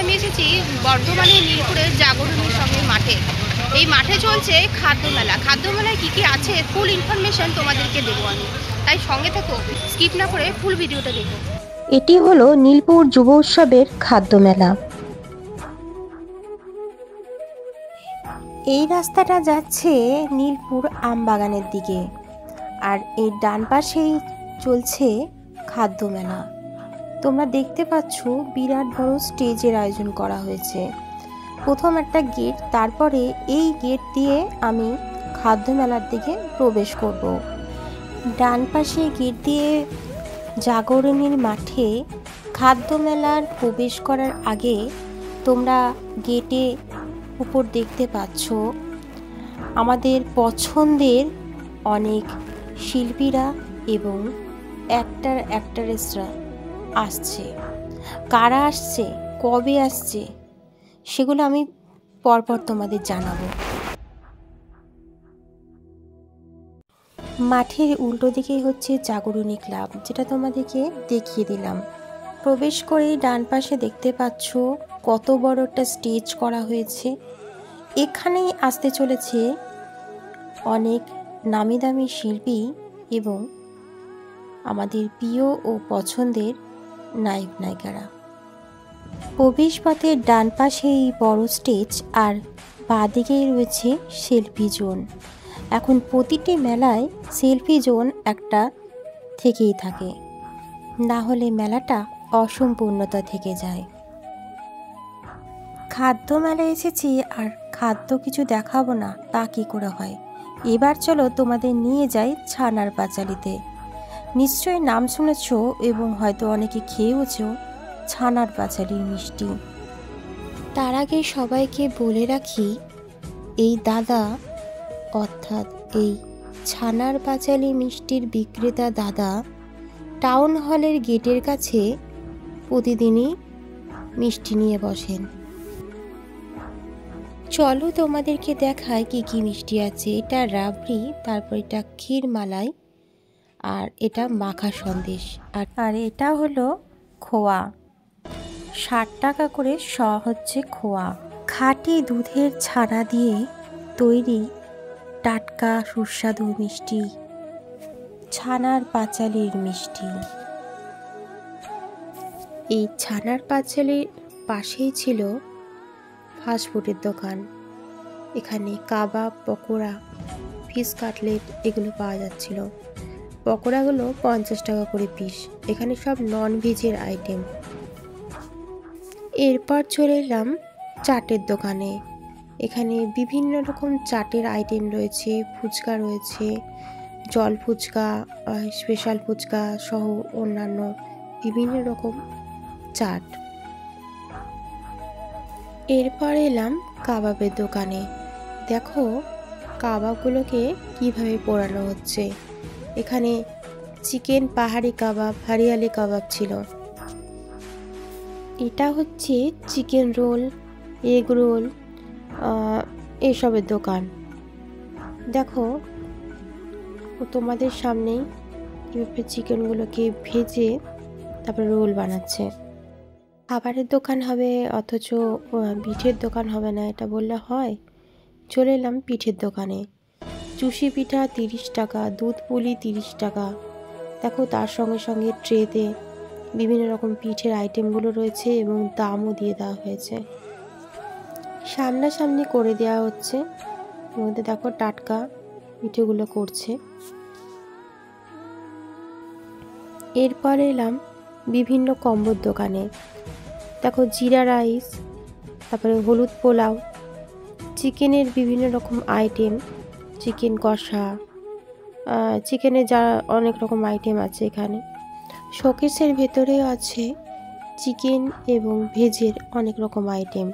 আমি এসেছি বর্ধমানে নীলপুরের জাগরণের সঙ্গে মাঠে। এই মাঠে চলছে খাদ্য মেলা। খাদ্য মেলায় কী কী আছে ফুল ইনফরমেশন তোমাদেরকে দেবো আমি, তাই সঙ্গে থেকো, স্কিপ না করে ফুল ভিডিওটা দেখো। এটি হলো নীলপুর যুব উৎসবের খাদ্য মেলা। এই রাস্তাটা যাচ্ছে নীলপুর আমবাগানের দিকে, আর এই ডান পাশেই চলছে খাদ্য মেলা। তোমরা দেখতে পাচ্ছ বিরাট বড় স্টেজের আয়োজন করা হয়েছে। প্রথম একটা গেট, তারপরে এই গেট দিয়ে আমি খাদ্য মেলার দিকে প্রবেশ করব। ডান পাশে গেট দিয়ে জাগরণীর মাঠে খাদ্য মেলার প্রবেশ করার আগে তোমরা গেটে উপর দেখতে পাচ্ছ আমাদের পছন্দের অনেক শিল্পীরা এবং অ্যাক্ট্রেসরা আসছে। কারা আসছে, কবে আসছে, সেগুলো আমি পরপর তোমাদের জানাবো। মাঠের উল্টো দিকেই হচ্ছে জাগরণী ক্লাব, যেটা তোমাদেরকে দেখিয়ে দিলাম। প্রবেশ করেই ডান পাশে দেখতে পাচ্ছ কত বড় একটা স্টেজ করা হয়েছে। এখানেই আসতে চলেছে অনেক নামি দামি শিল্পী এবং আমাদের প্রিয় ও পছন্দের নায়ক নায়িকারা। প্রবেশপথের ডান পাশেই বড় স্টেজ, আর বাঁ দিকেই রয়েছে সেলফি জোন। এখন প্রতিটি মেলায় সেলফি জোন একটা থেকেই থাকে, না হলে মেলাটা অসম্পূর্ণতা থেকে যায়। খাদ্য মেলায় এসেছি আর খাদ্য কিছু দেখাবো না তা কী করে হয়। এবার চলো তোমাদের নিয়ে যাই ছানার পাঁচালিতে। নিশ্চয়ই নাম শুনেছ এবং হয়তো অনেকে খেয়েওছো ছানার পাঁচালির মিষ্টি। তার আগে সবাইকে বলে রাখি, এই দাদা অর্থাৎ এই ছানার পাঁচালি মিষ্টির বিক্রেতা দাদা টাউন হলের গেটের কাছে প্রতিদিনই মিষ্টি নিয়ে বসেন। চলো তোমাদেরকে দেখায় কি কি মিষ্টি আছে। এটা রাবড়ি, তারপর এটা ক্ষীর মালাই, আর এটা মাখা সন্দেশ, আর এটা হলো খোয়া। 60 টাকা করে শ হচ্ছে খোয়া। খাঁটি দুধের ছানা দিয়ে তৈরি টাটকা সুস্বাদু মিষ্টি ছানার পাঁচালির মিষ্টি। এই ছানার পাঁচালির পাশেই ছিল ফাস্টফুডের দোকান। এখানে কাবাব, পকোড়া, ফিশ কাটলেট এগুলো পাওয়া যাচ্ছিল। পকোড়াগুলো 50 টাকা করে পিস। এখানে সব নন ভেজের আইটেম। এরপর চলে এলাম চাটের দোকানে। এখানে বিভিন্ন রকম চাটের আইটেম রয়েছে, ফুচকা রয়েছে, জল ফুচকা, স্পেশাল ফুচকা সহ অন্যান্য বিভিন্ন রকম চাট। এরপর এলাম কাবাবের দোকানে। দেখো কাবাবগুলোকে কিভাবে পোড়ানো হচ্ছে। এখানে চিকেন পাহাড়ি কাবাব, হরিয়ালি কাবাব ছিল। এটা হচ্ছে চিকেন রোল, এগ রোল, এসবের দোকান। দেখো তোমাদের সামনেই কীভাবে চিকেনগুলোকে ভেজে তারপরে রোল বানাচ্ছে। খাবারের দোকান হবে অথচ পিঠের দোকান হবে না, এটা বললে হয়। চলে এলাম পিঠের দোকানে। চুষি পিঠা 30 টাকা, দুধ পুলি 30 টাকা। দেখো তার সঙ্গে সঙ্গে ট্রেতে বিভিন্ন রকম পিঠের আইটেমগুলো রয়েছে এবং দামও দিয়ে দেওয়া হয়েছে। সামনাসামনি করে দেওয়া হচ্ছে। এর মধ্যে দেখো টাটকা পিঠেগুলো করছে। এরপর এলাম বিভিন্ন কম্বোর দোকানে। দেখো জিরা রাইস, তারপরে হলুদ পোলাও, চিকেনের বিভিন্ন রকম আইটেম, চিকেন কষা, চিকেনে যা অনেক রকম আইটেম আছে এখানে। শোকেসের ভেতরে আছে চিকেন এবং ভেজের অনেক রকম item,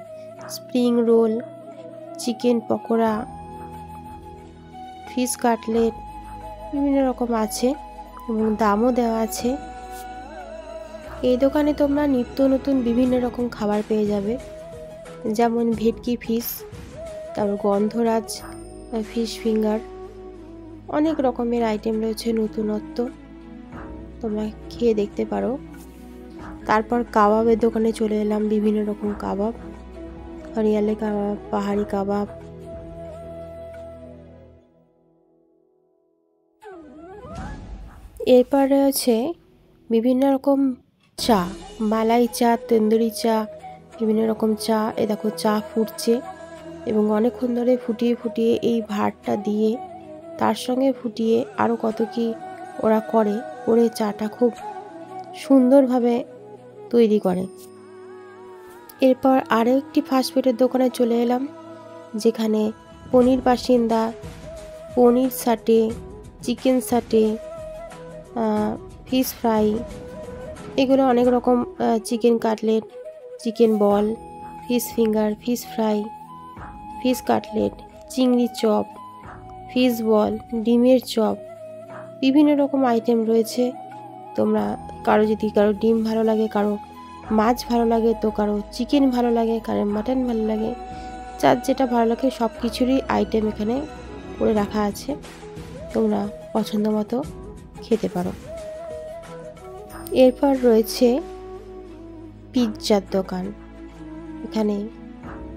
spring roll, chicken pakora, fish cutlet বিভিন্ন রকম আছে এবং দামও দেওয়া আছে। এই দোকানে তোমরা নিত্য নতুন বিভিন্ন রকম খাবার পেয়ে যাবে, যেমন ভেটকি ফিশ, তারপর গন্ধরাজ ফিশ ফিঙ্গার, অনেক রকমের আইটেম রয়েছে নতুনত্ব, তোমরা খেয়ে দেখতে পারো। তারপর কাবাবের দোকানে চলে এলাম, বিভিন্ন রকম কাবাব, হরিয়ালি কাবাব, পাহাড়ি কাবাব। এরপর রয়েছে বিভিন্ন রকম চা, মালাই চা, তন্দুরি চা, বিভিন্ন রকম চা। এ দেখো চা ফুটছে এবং অনেকক্ষণ ধরে ফুটিয়ে ফুটিয়ে এই ভাতটা দিয়ে তার সঙ্গে ফুটিয়ে আরও কত কি ওরা করে চাটা খুব সুন্দরভাবে তৈরি করে। এরপর আরও একটি ফাস্টফুডের দোকানে চলে এলাম, যেখানে পনির বাসিন্দা, পনির সাটে, চিকেন সাটে, ফিশ ফ্রাই, এগুলো অনেক রকম, চিকেন কাটলেট, চিকেন বল, fish finger, fish fry, fish cutlet, চিংড়ি চপ, ফিশ বল, ডিমের চপ, বিভিন্ন রকম আইটেম রয়েছে। তোমরা যদি কারো ডিম ভালো লাগে, কারো মাছ ভালো লাগে, তো কারো চিকেন ভালো লাগে, কারো মাটন ভালো লাগে, যার যেটা ভালো লাগে সব কিছুরই আইটেম এখানে করে রাখা আছে। তোমরা পছন্দ মতো খেতে পারো। এরপর রয়েছে পিৎজার দোকান, এখানে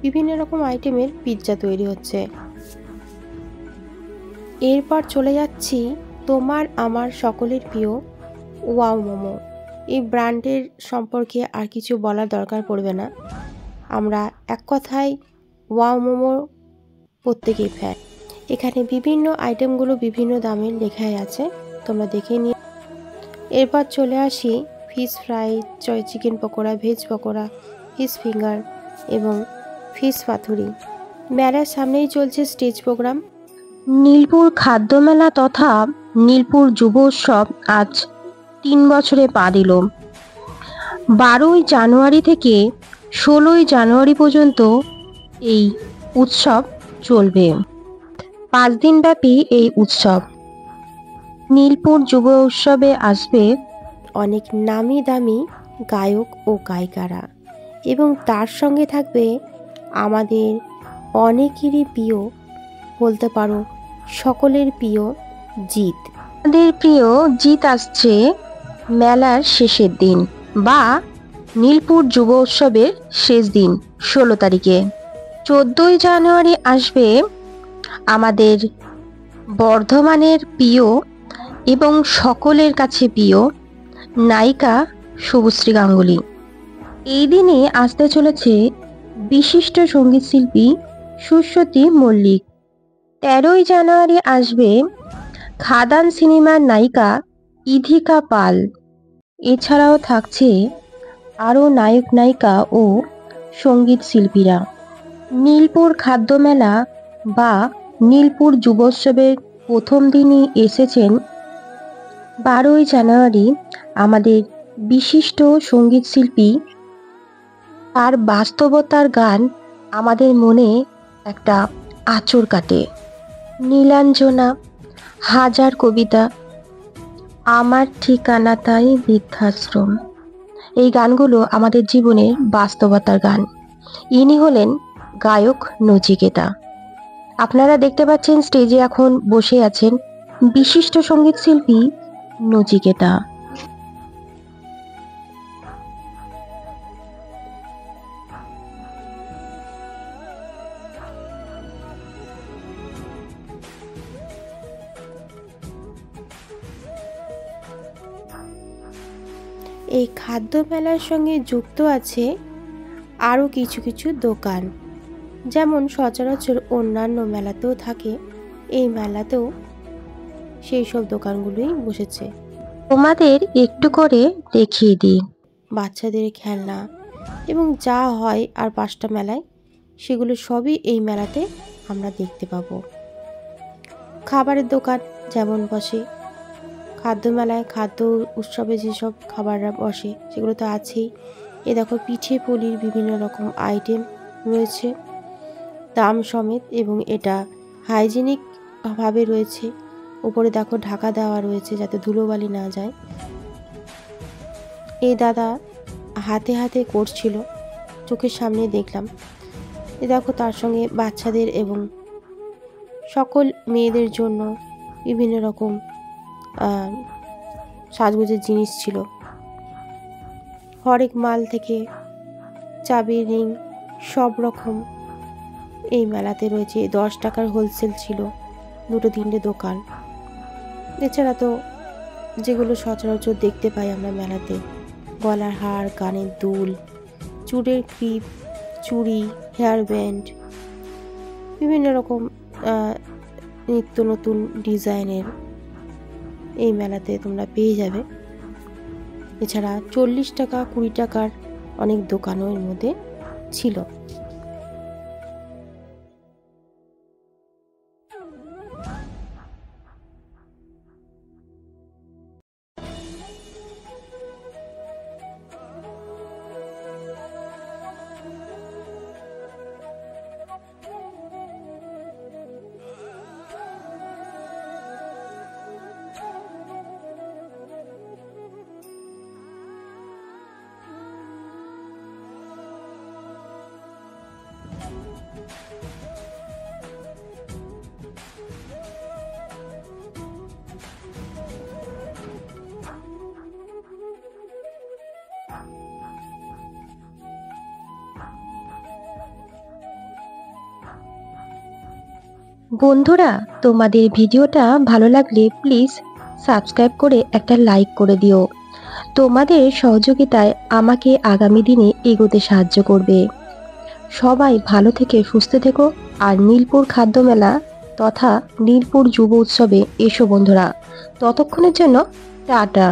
বিভিন্ন রকম আইটেমের পিৎজা তৈরি হচ্ছে। এরপর চলে যাচ্ছি তোমার আমার সকলের প্রিয় ওয়াও মোমো। এই ব্র্যান্ডের সম্পর্কে আর কিছু বলার দরকার পড়বে না, আমরা এক কথায় ওয়াও মোমোর প্রত্যেকেই ফ্যান। এখানে বিভিন্ন আইটেমগুলো বিভিন্ন দামের লেখাই আছে, তোমরা দেখে নিয়ে। এরপর চলে আসি fish fry, chicken pakora, veg pakora, fish finger এবং ফিশ পাতুরি। মেলার সামনেই চলছে স্টেজ প্রোগ্রাম। নীলপুর খাদ্য মেলা তথা নীলপুর যুব উৎসব আজ 3 বছরে পা দিল। 12ই জানুয়ারি থেকে 16ই জানুয়ারি পর্যন্ত এই উৎসব চলবে। 5 দিন ব্যাপী এই উৎসব। নীলপুর যুব উৎসবে আসবে অনেক নামি দামি গায়ক ও গায়িকারা, এবং তার সঙ্গে থাকবে আমাদের অনেকেরই প্রিয়, বলতে পারো সকলের প্রিয় জিৎ। আমাদের প্রিয় জিৎ আসছে মেলার শেষের দিন বা নীলপুর যুব উৎসবের শেষ দিন 16 তারিখে। 14ই জানুয়ারি আসবে আমাদের বর্ধমানের প্রিয় এবং সকলের কাছে প্রিয় নায়িকা শুভশ্রী গাঙ্গুলী। এই দিনে আসতে চলেছে বিশিষ্ট সঙ্গীত শিল্পী সুস্বতী মল্লিক। 13ই জানুয়ারি আসবে খাদান সিনেমার নায়িকা ইধিকা পাল। এছাড়াও থাকছে আরও নায়ক নায়িকা ও সঙ্গীত শিল্পীরা। নীলপুর খাদ্য মেলা বা নীলপুর যুবোৎসবের প্রথম দিনই এসেছেন 12ই জানুয়ারি আমাদের বিশিষ্ট সঙ্গীত শিল্পী। তার বাস্তবতার গান আমাদের মনে একটা আঁচড় কাটে। নীলাঞ্জনা, হাজার কবিতা, আমার ঠিকানা তাই বৃদ্ধাশ্রম, এই গানগুলো আমাদের জীবনের বাস্তবতার গান। ইনি হলেন গায়ক নচিকেতা। আপনারা দেখতে পাচ্ছেন স্টেজে এখন বসে আছেন বিশিষ্ট সঙ্গীত শিল্পী নচিকেতা। এই খাদ্য মেলার সঙ্গে যুক্ত আছে আরও কিছু কিছু দোকান, যেমন সচরাচর অন্যান্য মেলাতেও থাকে, এই মেলাতেও সেই সব দোকানগুলোই বসেছে। তোমাদের একটু করে দেখিয়ে দিই বাচ্চাদের খেলনা এবং যা হয় আর 5টা মেলায়, সেগুলো সবই এই মেলাতে আমরা দেখতে পাবো। খাবারের দোকান যেমন বসে খাদ্য মেলায়, খাদ্য উৎসবে যেসব খাবাররা বসে সেগুলো তো আছেই। এ দেখো পিঠে পুলির বিভিন্ন রকম আইটেম রয়েছে দাম সমেত, এবং এটা হাইজেনিক ভাবে রয়েছে। উপরে দেখো ঢাকা দেওয়া রয়েছে যাতে ধুলোবালি না যায়। এই দাদা হাতে হাতে করছিল, চোখের সামনে দেখলাম। এ দেখো তার সঙ্গে বাচ্চাদের এবং সকল মেয়েদের জন্য বিভিন্ন রকম সাজগোজের জিনিস ছিল। হরেক মাল থেকে চাবির রিং সব রকম এই মেলাতে রয়েছে। 10 টাকার হোলসেল ছিল, 2-3টে দোকান। এছাড়া তো যেগুলো সচরাচর দেখতে পাই আমরা মেলাতে, গলার হার, কানের দুল, চুড়ের ক্লিপ, চুড়ি, হেয়ার ব্যান্ড, বিভিন্ন রকম নিত্য নতুন ডিজাইনের এই মেলাতে তোমরা পেয়ে যাবে। এছাড়া 40 টাকা 20 টাকার অনেক দোকানও এর মধ্যে ছিল। বন্ধুরা, তোমাদের ভিডিওটা ভালো লাগলে প্লিজ সাবস্ক্রাইব করে একটা লাইক করে দিও। তোমাদের সহযোগিতায় আমাকে আগামী দিনে এগোতে সাহায্য করবে। সবাই ভালো থেকে সুস্থ থেকো। আর নীলপুর খাদ্য মেলা তথা নীলপুর যুব উৎসবে এসো বন্ধুরা। ততক্ষণের জন্য টাটা।